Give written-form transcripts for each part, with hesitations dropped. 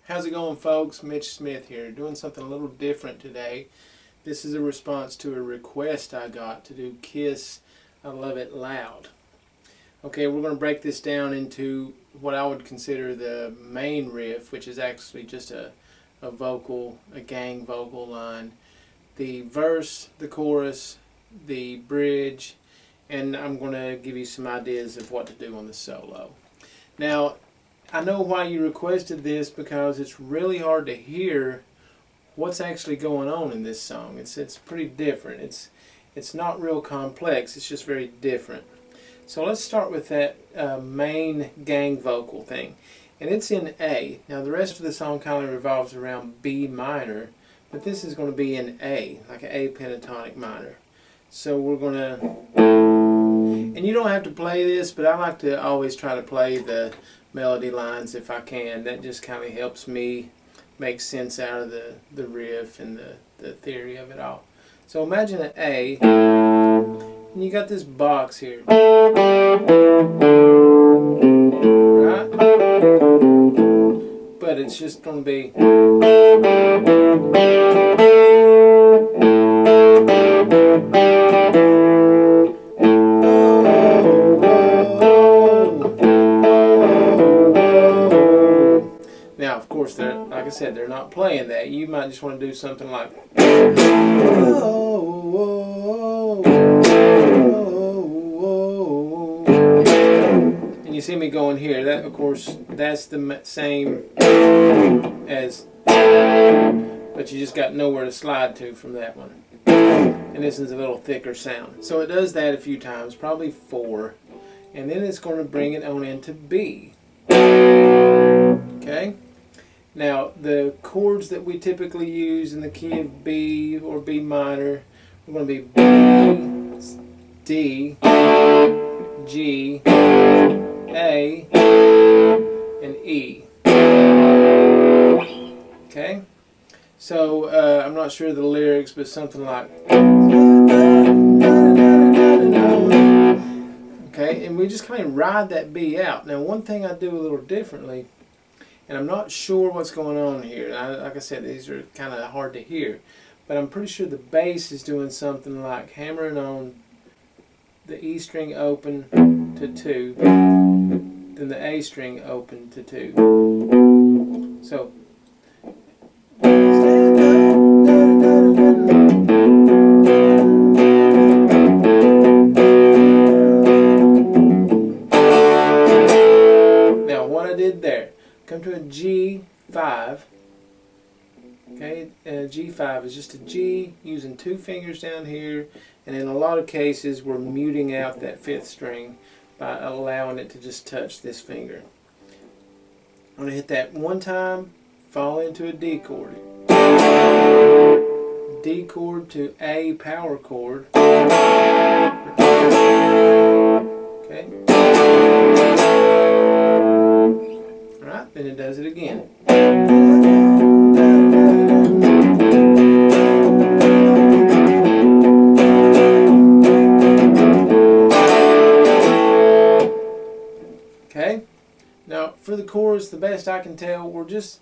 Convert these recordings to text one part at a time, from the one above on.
How's it going, folks? Mitch Smith here, doing something a little different today. This is a response to a request I got to do Kiss I Love It Loud. Okay, we're going to break this down into what I would consider the main riff, which is actually just a vocal, a gang vocal line, the verse, the chorus, the bridge, and I'm going to give you some ideas of what to do on the solo. Now, I know why you requested this, because it's really hard to hear what's actually going on in this song. It's pretty different. It's not real complex. It's just very different. So let's start with that main gang vocal thing, and it's in A. Now the rest of the song kind of revolves around B minor, but this is going to be in A, like an A pentatonic minor. So we're going to, and you don't have to play this, but I like to always try to play the melody lines if I can. That just kind of helps me make sense out of the riff and the theory of it all. So imagine an A, and you got this box here, right? But it's just going to be, now, of course, like I said, they're not playing that. You might just want to do something like, and you see me going here. That, of course, that's the same as, but you just got nowhere to slide to from that one. And this is a little thicker sound. So it does that a few times, probably 4, and then it's going to bring it on into B. Okay? Now, the chords that we typically use in the key of B or B minor are going to be B, D, G, A, and E. Okay? So, I'm not sure of the lyrics, but something like, okay? And we just kind of ride that B out. Now, one thing I do a little differently, and I'm not sure what's going on here. Like I said, these are kind of hard to hear. But I'm pretty sure the bass is doing something like hammering on the E string open to 2, then the A string open to 2. So, now what I did there, come to a G5. Okay, G5 is just a G using 2 fingers down here, and in a lot of cases we're muting out that 5th string by allowing it to just touch this finger. I'm going to hit that one time, fall into a D chord. D chord to A power chord. Okay. Alright, then it does it again. Okay, now for the chorus, the best I can tell, we're just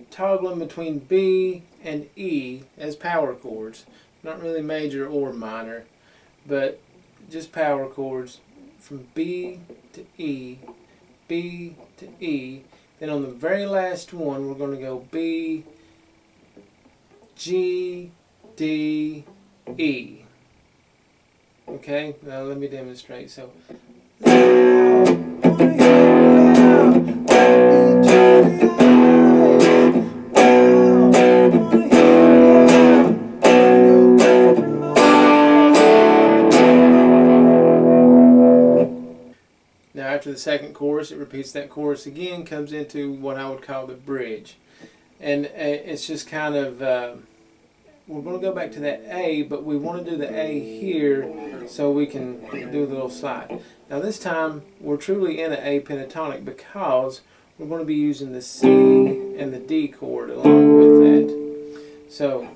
toggling between B and E as power chords. Not really major or minor, but just power chords from B to E, B to E. Then on the very last one, we're going to go B, G, D, E. Okay, now let me demonstrate. So, now after the second chorus, it repeats that chorus again, comes into what I would call the bridge. And it's just kind of, we're going to go back to that A, but we want to do the A here so we can do a little slide. Now this time, we're truly in an A pentatonic because we're going to be using the C and the D chord along with that. So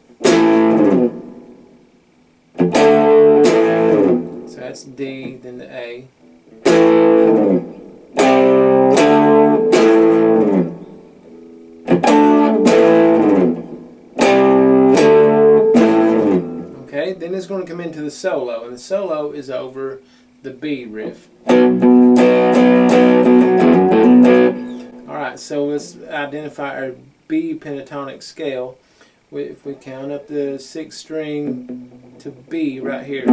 that's D, then the A. is going to come into the solo, and the solo is over the B riff. Alright, so let's identify our B pentatonic scale. If we count up the 6th string to B right here. Okay,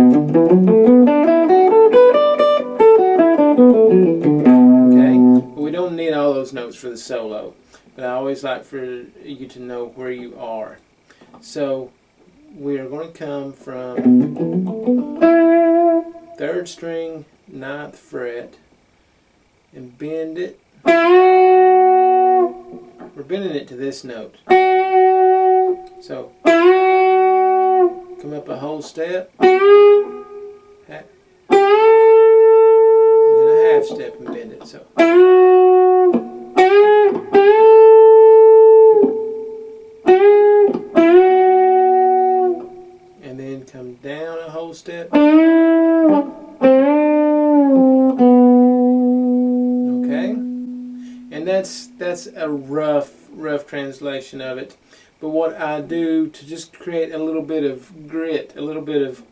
but we don't need all those notes for the solo, but I always like for you to know where you are. So we are going to come from 3rd string, 9th fret, and bend it. We're bending it to this note. So come up a whole step, and then a half step and bend it. So and then come down a whole step. Okay, and that's a rough translation of it. But what I do to just create a little bit of grit, a little bit of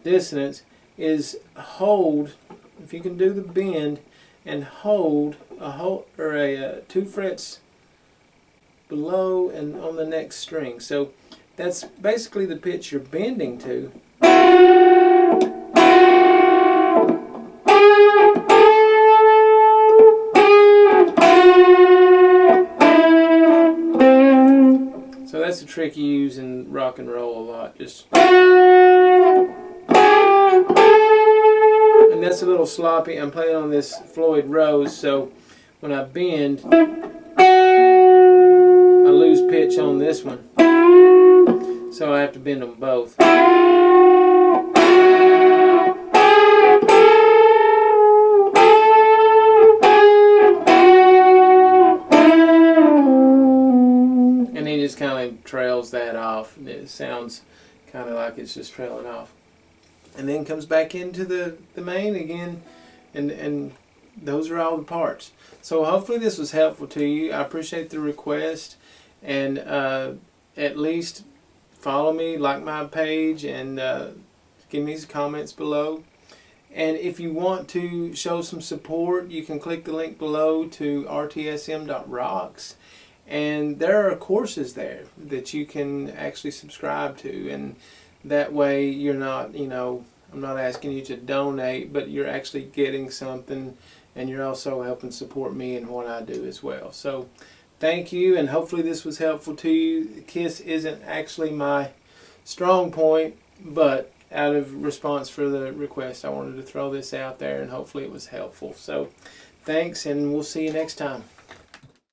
dissonance, is hold. If you can do the bend and hold a 2 frets below and on the next string. So that's basically the pitch you're bending to. So that's a trick you use in rock and roll a lot. Just, and that's a little sloppy. I'm playing on this Floyd Rose, so when I bend, I lose pitch on this one. So I have to bend them both. And he just kind of trails that off. It sounds kind of like it's just trailing off. And then comes back into the main again, and those are all the parts. So hopefully this was helpful to you. I appreciate the request, and at least follow me, like my page, and give me some comments below. And if you want to show some support, you can click the link below to rtsm.rocks, and there are courses there that you can actually subscribe to, and that way you're not, I'm not asking you to donate, but you're actually getting something, and you're also helping support me in what I do as well. So thank you, and hopefully this was helpful to you. Kiss isn't actually my strong point, but out of response for the request, I wanted to throw this out there, and hopefully it was helpful. So thanks, and we'll see you next time.